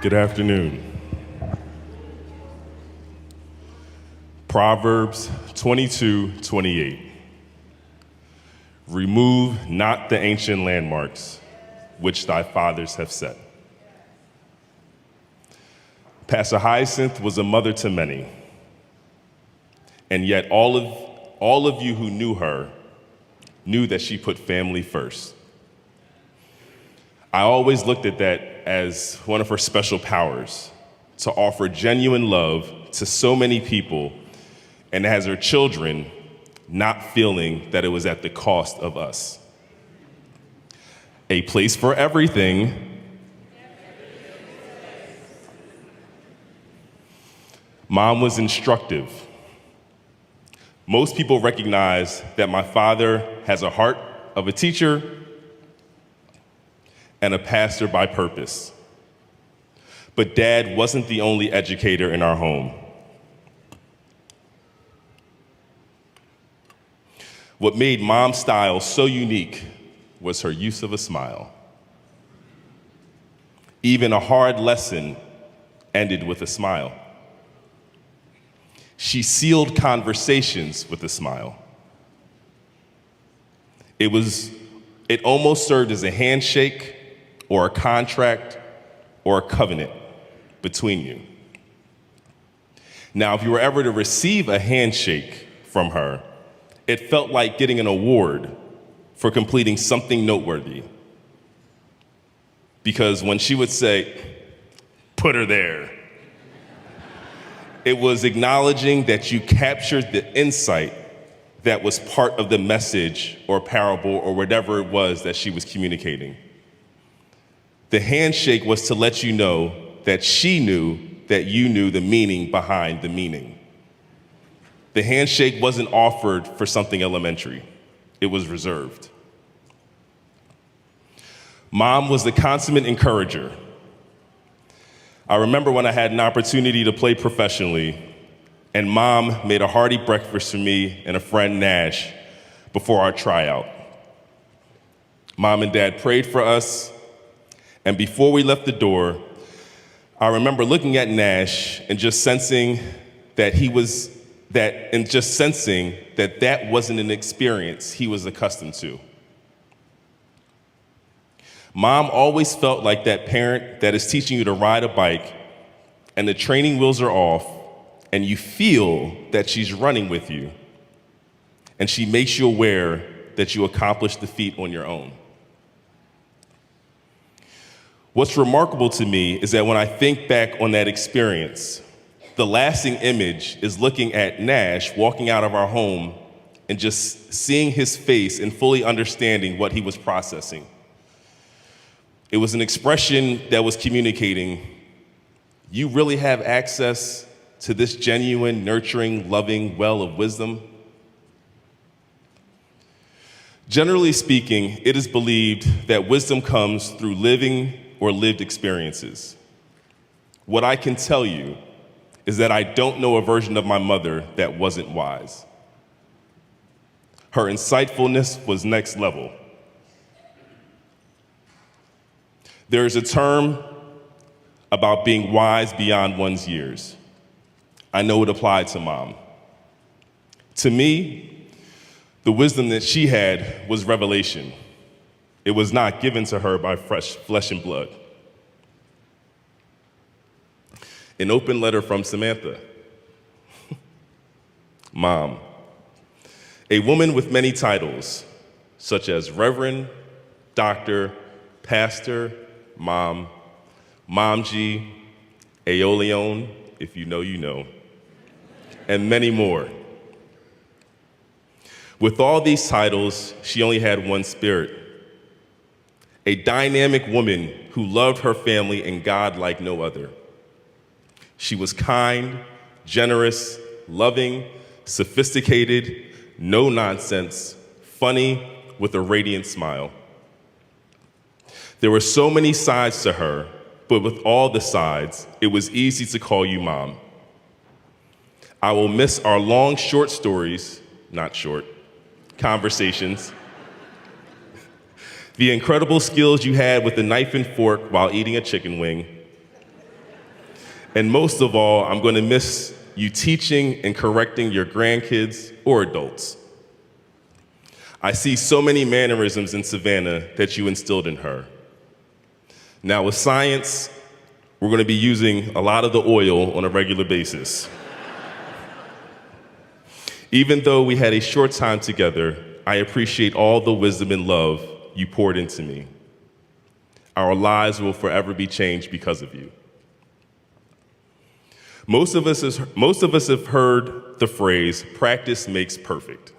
Good afternoon. Proverbs 22:28. Remove not the ancient landmarks which thy fathers have set. Pastor Hyacinth was a mother to many, and yet all of you who knew her knew that she put family first. I always looked at that as one of her special powers, to offer genuine love to so many people, and as her children, not feeling that it was at the cost of us. A place for everything. Mom was instructive. Most people recognize that my father has a heart of a teacher and a pastor by purpose. But Dad wasn't the only educator in our home. What made Mom's style so unique was her use of a smile. Even a hard lesson ended with a smile. She sealed conversations with a smile. It almost served as a handshake or a contract or a covenant between you. Now, if you were ever to receive a handshake from her, it felt like getting an award for completing something noteworthy. Because when she would say, "Put her there," it was acknowledging that you captured the insight that was part of the message or parable or whatever it was that she was communicating. The handshake was to let you know that she knew that you knew the meaning behind the meaning. The handshake wasn't offered for something elementary. It was reserved. Mom was the consummate encourager. I remember when I had an opportunity to play professionally, and Mom made a hearty breakfast for me and a friend, Nash, before our tryout. Mom and Dad prayed for us, and before we left the door, I remember looking at Nash and just sensing that that wasn't an experience he was accustomed to. Mom always felt like that parent that is teaching you to ride a bike and the training wheels are off and you feel that she's running with you, and she makes you aware that you accomplished the feat on your own. What's remarkable to me is that when I think back on that experience, the lasting image is looking at Nash walking out of our home and just seeing his face and fully understanding what he was processing. It was an expression that was communicating, you really have access to this genuine, nurturing, loving well of wisdom? Generally speaking, it is believed that wisdom comes through living or lived experiences. What I can tell you is that I don't know a version of my mother that wasn't wise. Her insightfulness was next level. There is a term about being wise beyond one's years. I know it applied to Mom. To me, the wisdom that she had was revelation. It was not given to her by fresh flesh and blood. An open letter from Samantha. Mom, a woman with many titles, such as Reverend, Doctor, Pastor, Mom, Momji, Aeolion, if you know, you know, and many more. With all these titles, she only had one spirit. A dynamic woman who loved her family and God like no other. She was kind, generous, loving, sophisticated, no nonsense, funny, with a radiant smile. There were so many sides to her, but with all the sides, it was easy to call you Mom. I will miss our long, short stories, not short, conversations, the incredible skills you had with a knife and fork while eating a chicken wing, And most of all, I'm going to miss you teaching and correcting your grandkids or adults. I see so many mannerisms in Savannah that you instilled in her. Now with science, we're going to be using a lot of the oil on a regular basis. Even though we had a short time together, I appreciate all the wisdom and love you poured into me. Our lives will forever be changed because of you. Most of us have heard the phrase, practice makes perfect.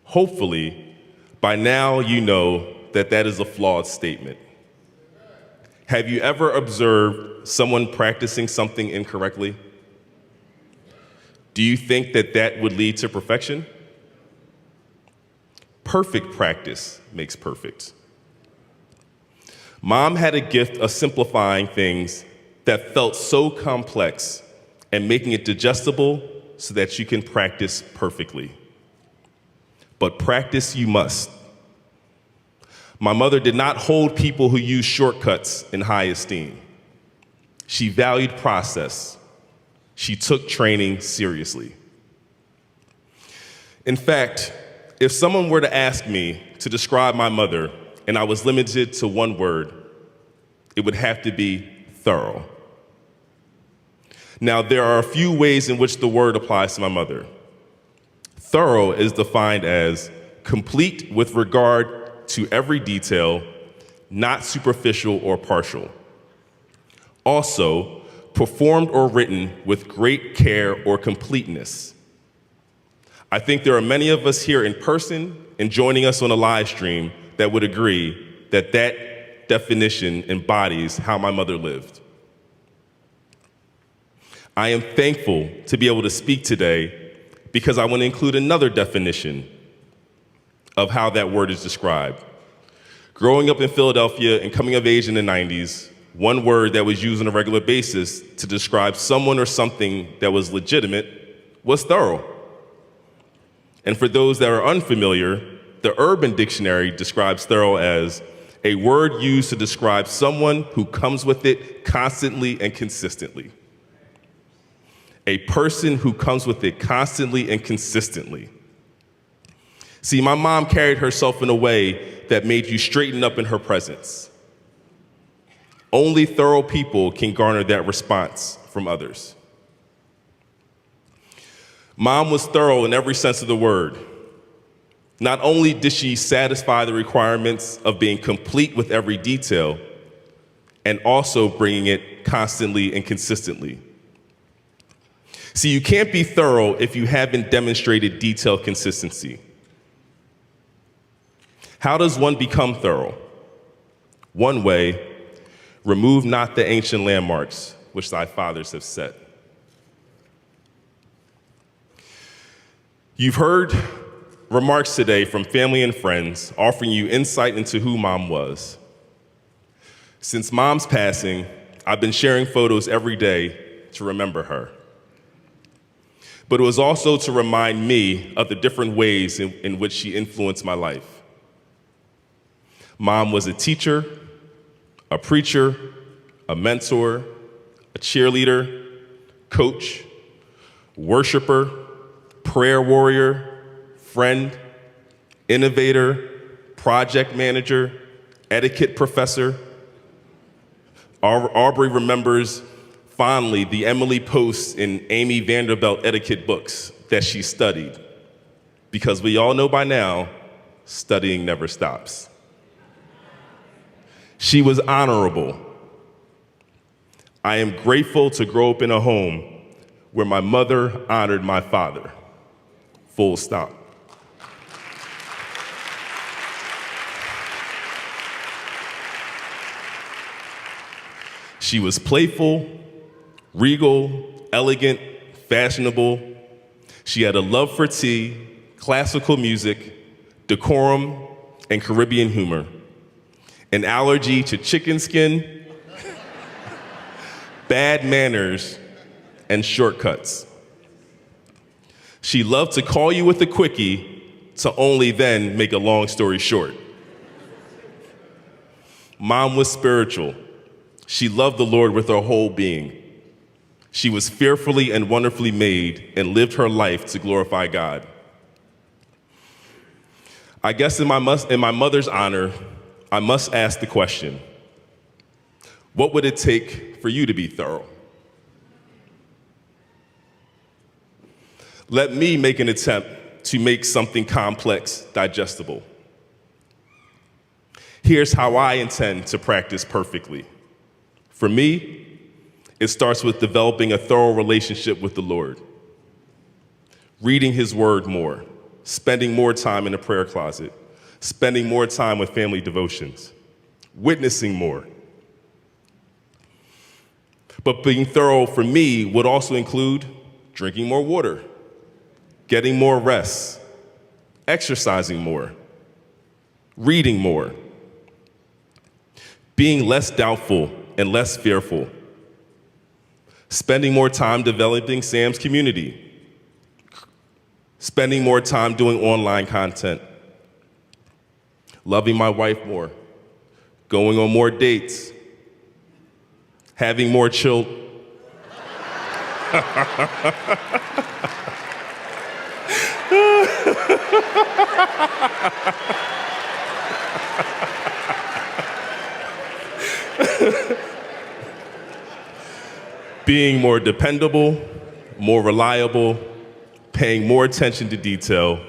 Hopefully, by now you know that that is a flawed statement. Have you ever observed someone practicing something incorrectly? Do you think that that would lead to perfection? Perfect practice makes perfect. Mom had a gift of simplifying things that felt so complex and making it digestible so that you can practice perfectly. But practice you must. My mother did not hold people who use shortcuts in high esteem. She valued process. She took training seriously. In fact, if someone were to ask me to describe my mother and I was limited to one word, it would have to be thorough. Now, there are a few ways in which the word applies to my mother. Thorough is defined as complete with regard to every detail, not superficial or partial. Also, performed or written with great care or completeness. I think there are many of us here in person and joining us on a live stream that would agree that that definition embodies how my mother lived. I am thankful to be able to speak today because I want to include another definition of how that word is described. Growing up in Philadelphia and coming of age in the 90s, one word that was used on a regular basis to describe someone or something that was legitimate was thorough. And for those that are unfamiliar, the Urban Dictionary describes thorough as a word used to describe someone who comes with it constantly and consistently. A person who comes with it constantly and consistently. See, my mom carried herself in a way that made you straighten up in her presence. Only thorough people can garner that response from others. Mom was thorough in every sense of the word. Not only did she satisfy the requirements of being complete with every detail, and also bringing it constantly and consistently. See, you can't be thorough if you haven't demonstrated detailed consistency. How does one become thorough? One way, remove not the ancient landmarks which thy fathers have set. You've heard remarks today from family and friends offering you insight into who Mom was. Since Mom's passing, I've been sharing photos every day to remember her. But it was also to remind me of the different ways in which she influenced my life. Mom was a teacher, a preacher, a mentor, a cheerleader, coach, worshiper, prayer warrior, friend, innovator, project manager, etiquette professor. Aubrey remembers fondly the Emily Post and Amy Vanderbilt etiquette books that she studied, because we all know by now, studying never stops. She was honorable. I am grateful to grow up in a home where my mother honored my father. Full stop. She was playful, regal, elegant, fashionable. She had a love for tea, classical music, decorum, and Caribbean humor. An allergy to chicken skin, bad manners, and shortcuts. She loved to call you with a quickie to only then make a long story short. Mom was spiritual. She loved the Lord with her whole being. She was fearfully and wonderfully made and lived her life to glorify God. I guess in my mother's honor, I must ask the question, what would it take for you to be thorough? Let me make an attempt to make something complex digestible. Here's how I intend to practice perfectly. For me, it starts with developing a thorough relationship with the Lord, reading his word more, spending more time in the prayer closet, spending more time with family devotions, witnessing more. But being thorough for me would also include drinking more water, getting more rest, exercising more, reading more, being less doubtful and less fearful, spending more time developing Sam's community, spending more time doing online content, loving my wife more, going on more dates, having more children. Being more dependable, more reliable, paying more attention to detail,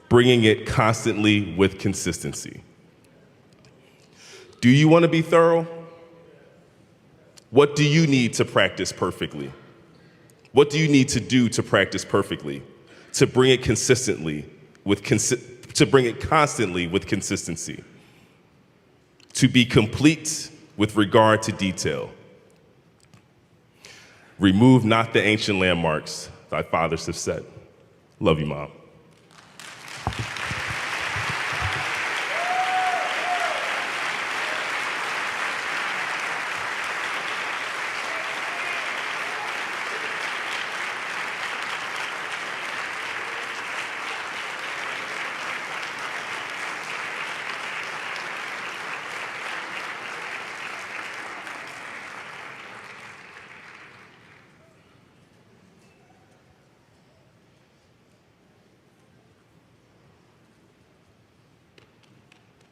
bringing it constantly with consistency. Do you want to be thorough? What do you need to practice perfectly? What do you need to do to practice perfectly? To bring it constantly to bring it constantly with consistency. To be complete with regard to detail. Remove not the ancient landmarks, thy fathers have said. Love you, Mom.